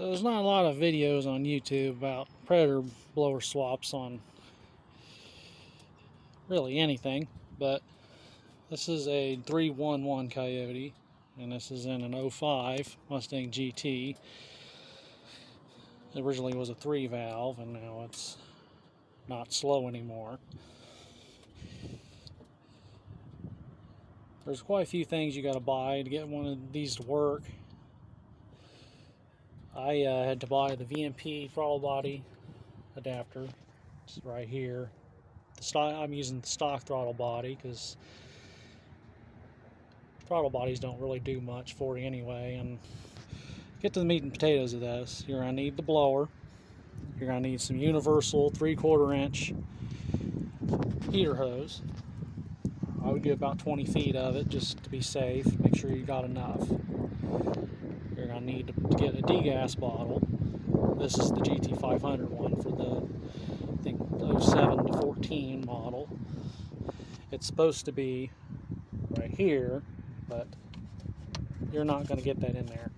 There's not a lot of videos on YouTube about Predator blower swaps on really anything, but this is a 311 Coyote, and this is in an 05 Mustang GT. It originally was a 3-valve, and now it's not slow anymore. There's quite a few things you got to buy to get one of these to work. I had to buy the VMP throttle body adapter. It's right here. I'm using the stock throttle body because throttle bodies don't really do much for you anyway. And get to the meat and potatoes of this. You're going to need the blower. You're going to need some universal 3/4 inch heater hose. I would get about 20 feet of it just to be safe. Make sure you got enough. You're going to need to get a degas bottle. This is the GT 500 one for the, I think, 07 to 14 model. It's supposed to be right here, but you're not going to get that in there.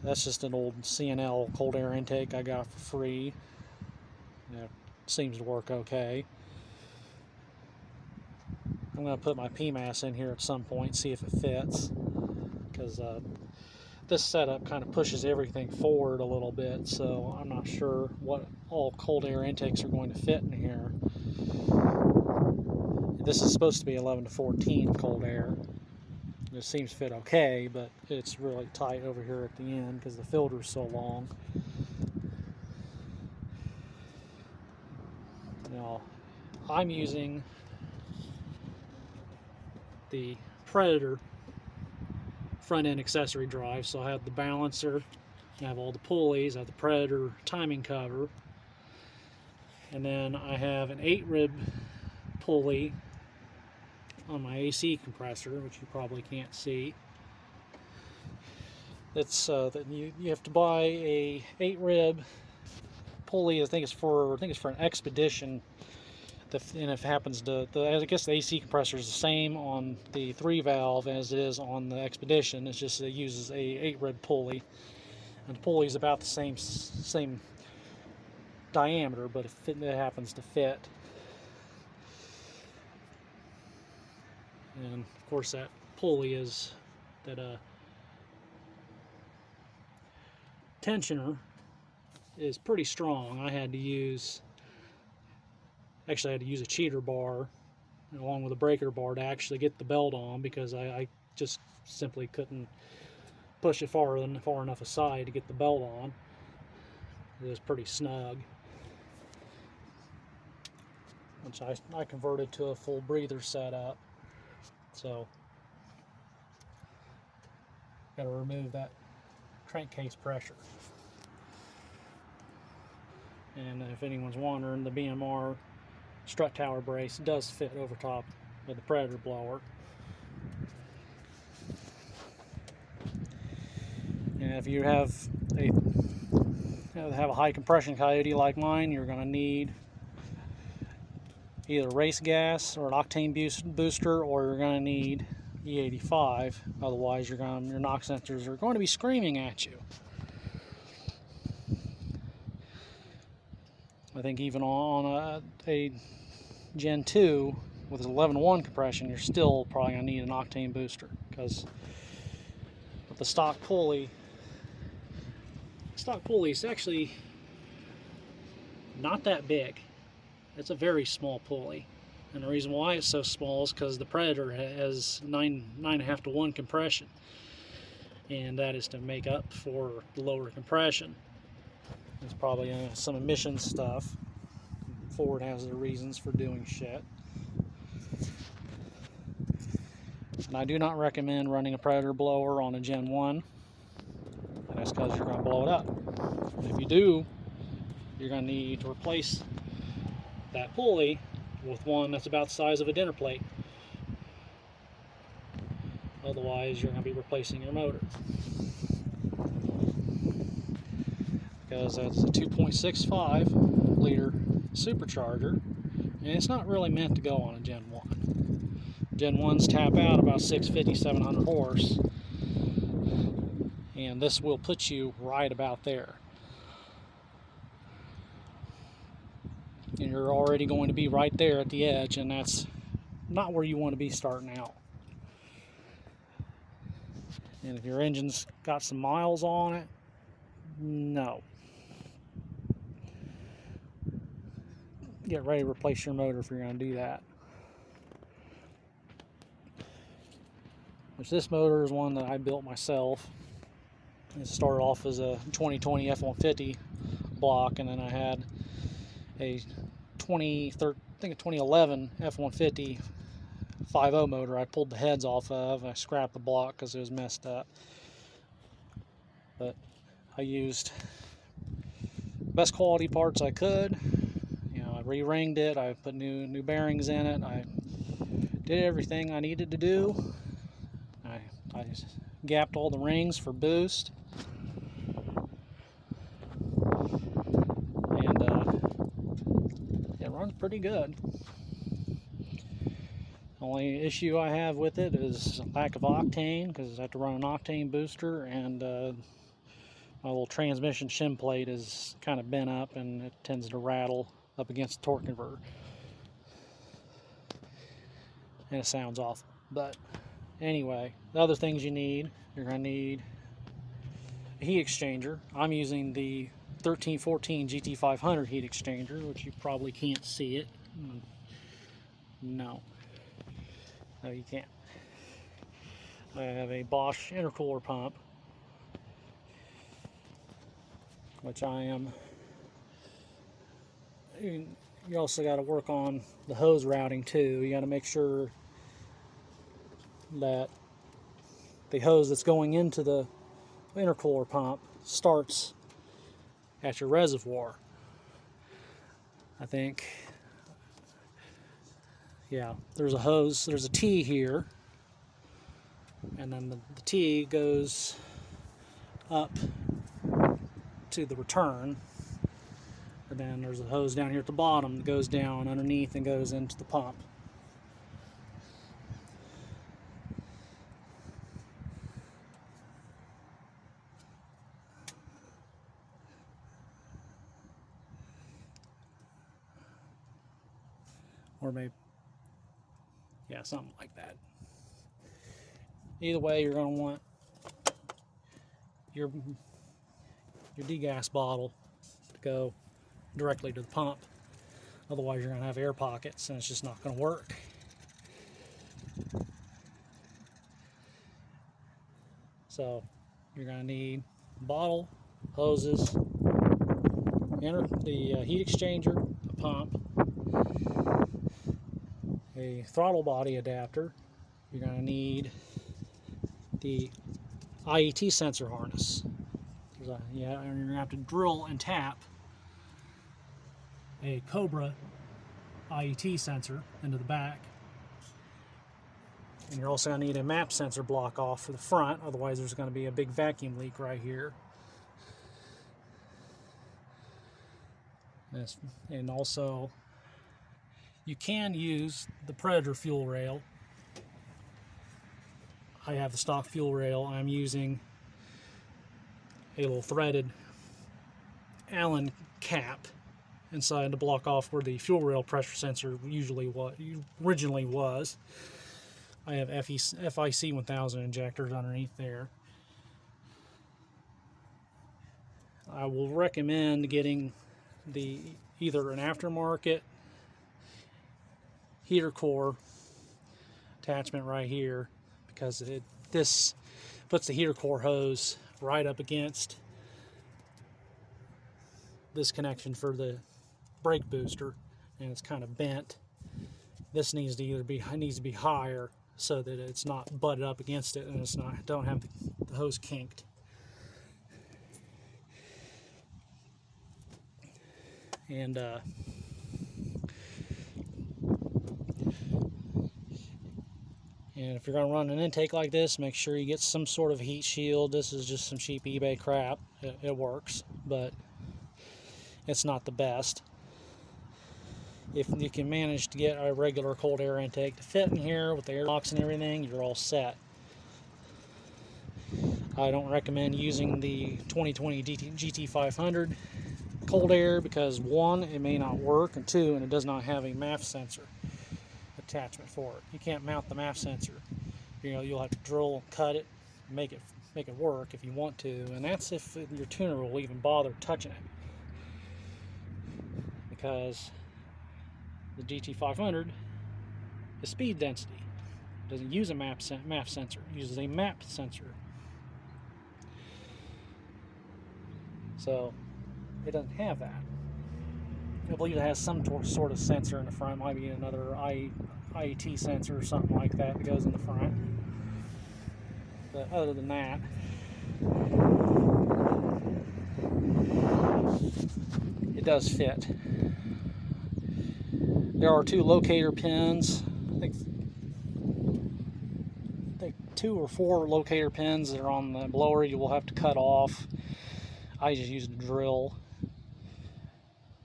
That's just an old C&L cold air intake I got for free. It seems to work okay. I'm going to put my PMAS in here at some point, see if it fits, because this setup kind of pushes everything forward a little bit, so I'm not sure what all cold air intakes are going to fit in here. This is supposed to be 11 to 14 cold air. It seems to fit okay, but it's really tight over here at the end because the filter is so long. Now, I'm using the Predator front end accessory drive, so I have the balancer, I have all the pulleys, I have the Predator timing cover, and then I have an 8-rib pulley on my AC compressor, which you probably can't see. It's that you have to buy a 8-rib pulley. I think it's for an Expedition. And if it happens to, I guess the AC compressor is the same on the 3-valve as it is on the Expedition. It's just it uses a 8-rib pulley, and the pulley is about the same diameter, but if it happens to fit. And of course, that pulley is that tensioner is pretty strong. I had to use a cheater bar along with a breaker bar to actually get the belt on, because I just simply couldn't push it far enough aside to get the belt on. It was pretty snug, which I converted to a full breather setup. So got to remove that crankcase pressure. And if anyone's wondering, the BMR strut tower brace does fit over top of the Predator blower. And if you have a high compression Coyote like mine, you're going to need either race gas or an octane booster, or you're going to need E85. Otherwise, your knock sensors are going to be screaming at you. I think even on a Gen 2 with 11.1 compression, you're still probably going to need an octane booster, because with the stock pulley is actually not that big. It's a very small pulley, and the reason why it's so small is because the Predator has 9.5 to 1 compression, and that is to make up for the lower compression. It's probably some emissions stuff. Ford has their reasons for doing shit. And I do not recommend running a Predator blower on a Gen 1. And that's because you're going to blow it up. And if you do, you're going to need to replace that pulley with one that's about the size of a dinner plate. Otherwise, you're going to be replacing your motor. Because that's a 2.65 liter supercharger, and it's not really meant to go on a Gen 1. Gen 1s tap out about 650, 700 horse, and this will put you right about there. And you're already going to be right there at the edge, and that's not where you want to be starting out. And if your engine's got some miles on it, no. Get ready to replace your motor if you're going to do that. Which this motor is one that I built myself. It started off as a 2020 F-150 block, and then I had a 2011 F-150 5.0 motor I pulled the heads off of. I scrapped the block because it was messed up. But I used best quality parts I could. You know, I re-ringed it, I put new bearings in it, I did everything I needed to do. I gapped all the rings for boost. And it runs pretty good. Only issue I have with it is lack of octane, because I have to run an octane booster, and my little transmission shim plate is kind of bent up and it tends to rattle up against the torque converter. And it sounds awful. But anyway, the other things you need, you're going to need a heat exchanger. I'm using the 1314 GT500 heat exchanger, which you probably can't see it. No, you can't. I have a Bosch intercooler pump, which I am. You also got to work on the hose routing too. You got to make sure that the hose that's going into the intercooler pump starts at your reservoir. I think, yeah, there's a hose, there's a T here, and then the T goes up to the return, and then there's a hose down here at the bottom that goes down underneath and goes into the pump. Or maybe, yeah, something like that. Either way, you're going to want your degas bottle to go directly to the pump. Otherwise, you're going to have air pockets, and it's just not going to work. So, you're going to need a bottle, hoses, the heat exchanger, a pump, a throttle body adapter. You're going to need the IET sensor harness. And you're going to have to drill and tap a Cobra IET sensor into the back. And you're also going to need a map sensor block off for the front, otherwise there's going to be a big vacuum leak right here. And also, you can use the Predator fuel rail. I have the stock fuel rail. I'm using a little threaded Allen cap inside to block off where the fuel rail pressure sensor originally was. I have FIC 1000 injectors underneath there. I will recommend getting either an aftermarket heater core attachment right here, because this puts the heater core hose right up against this connection for the brake booster, and it's kind of bent. This needs to be higher so that it's not butted up against it, and don't have the hose kinked. And if you're going to run an intake like this, make sure you get some sort of heat shield. This is just some cheap eBay crap. It works, but it's not the best. If you can manage to get a regular cold air intake to fit in here with the airlocks and everything, you're all set. I don't recommend using the 2020 GT500 cold air because one, it may not work, and two, and it does not have a MAF sensor attachment for it. You can't mount the MAF sensor. You know, you'll have to drill, cut it, make it work if you want to, and that's if your tuner will even bother touching it, because the GT500 is speed density. It doesn't use a MAF sensor. It uses a map sensor. So it doesn't have that. I believe it has some sort of sensor in the front. Might be another IET sensor or something like that that goes in the front. But other than that, it does fit. There are two locator pins. I think 2 or 4 locator pins that are on the blower you will have to cut off. I just used a drill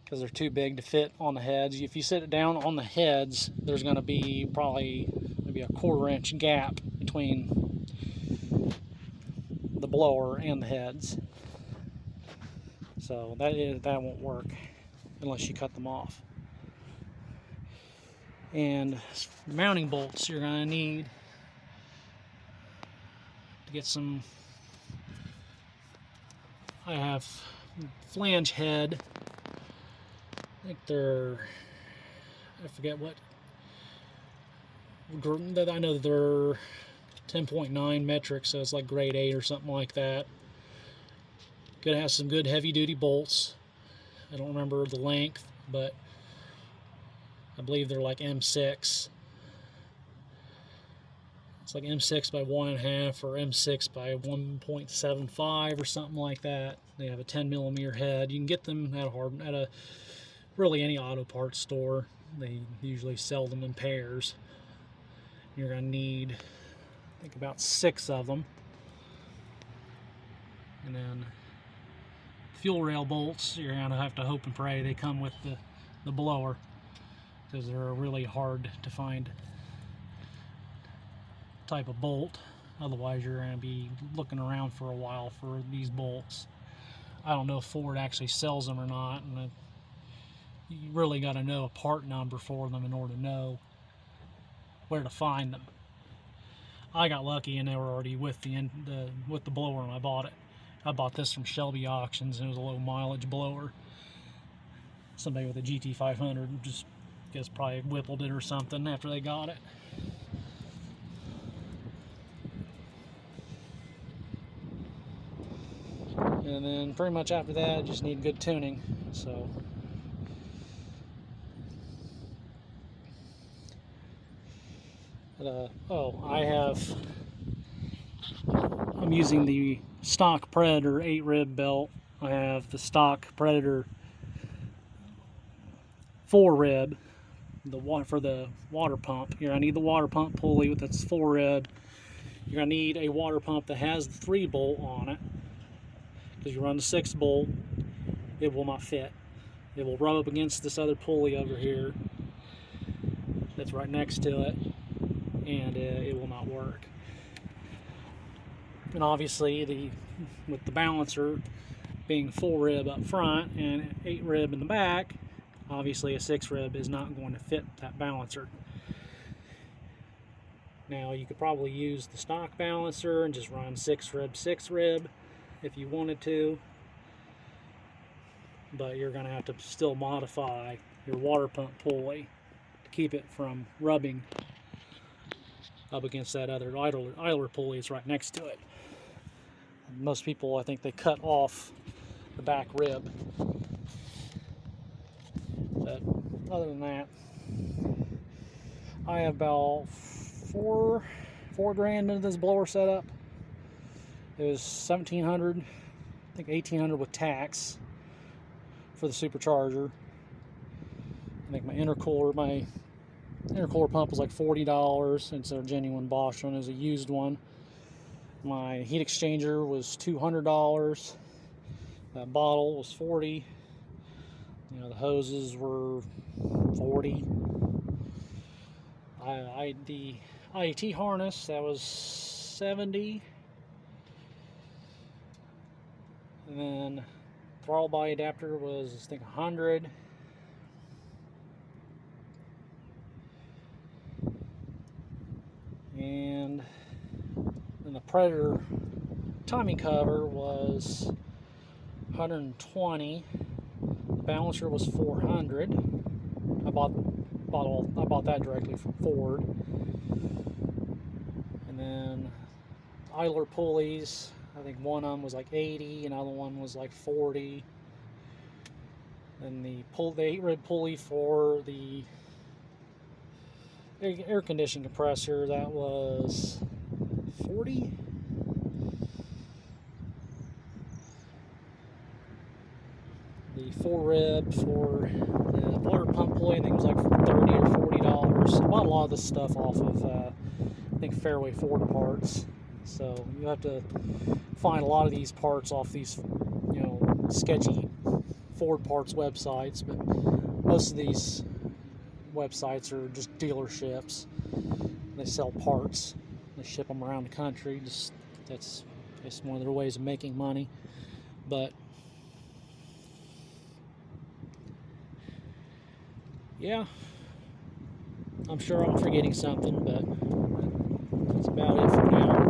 because they're too big to fit on the heads. If you sit it down on the heads, there's going to be probably maybe a 1/4 inch gap between the blower and the heads. So that won't work unless you cut them off. And mounting bolts you're going to need to get some. I have flange head. I think they're, I forget what, I know that they're 10.9 metric, so it's like grade 8 or something like that. Gonna have some good heavy duty bolts. I don't remember the length, but I believe they're like M6. It's like M6 by 1.5 or M6 by 1.75 or something like that. They have a 10mm head. You can get them at a really any auto parts store. They usually sell them in pairs. You're going to need, I think, about 6 of them. And then fuel rail bolts, you're going to have to hope and pray they come with the blower, because they're really hard to find type of bolt. Otherwise you're going to be looking around for a while for these bolts. I don't know if Ford actually sells them or not, and you really got to know a part number for them in order to know where to find them. I got lucky and they were already with the blower when I bought it. I bought this from Shelby Auctions, and it was a low mileage blower. Somebody with a GT500 just guess probably whippled it or something after they got it. And then pretty much after that, I just need good tuning. So I'm using the stock Predator 8-rib belt. I have the stock Predator 4-rib, for the water pump. Here I need the water pump pulley that's 4-rib. You're gonna need a water pump that has the 3-bolt on it, because you run the 6-bolt, it will not fit. It will rub up against this other pulley over here that's right next to it, and it will not work. And obviously, with the balancer being 4-rib up front and 8-rib in the back, obviously a 6-rib is not going to fit that balancer. Now you could probably use the stock balancer and just run 6-rib if you wanted to, but you're going to have to still modify your water pump pulley to keep it from rubbing up against that other idler pulley that's right next to it. Most people, I think, they cut off the back rib. But other than that, I have about four grand into this blower setup. It was $1,700, I think $1,800 with tax for the supercharger. I think my intercooler pump was like $40. It's a genuine Bosch one. It was a used one. My heat exchanger was $200. That bottle was $40. You know, the hoses were $40. The IET harness, that was $70. And then throttle body adapter was, I think, 100. And then the Predator timing cover was 120. The balancer was 400. I bought that directly from Ford. And then idler pulleys, I think one of them was like 80, another one was like 40. And the 8-rib pulley for the air conditioning compressor, that was 40. The 4-rib for the water pump pulley, I think it was like $30 or $40. I bought a lot of this stuff off of I think Fairway Ford parts. So you have to find a lot of these parts off these, you know, sketchy Ford parts websites, but most of these websites are just dealerships. They sell parts. They ship them around the country. That's one of their ways of making money. But yeah, I'm sure I'm forgetting something, but that's about it for now.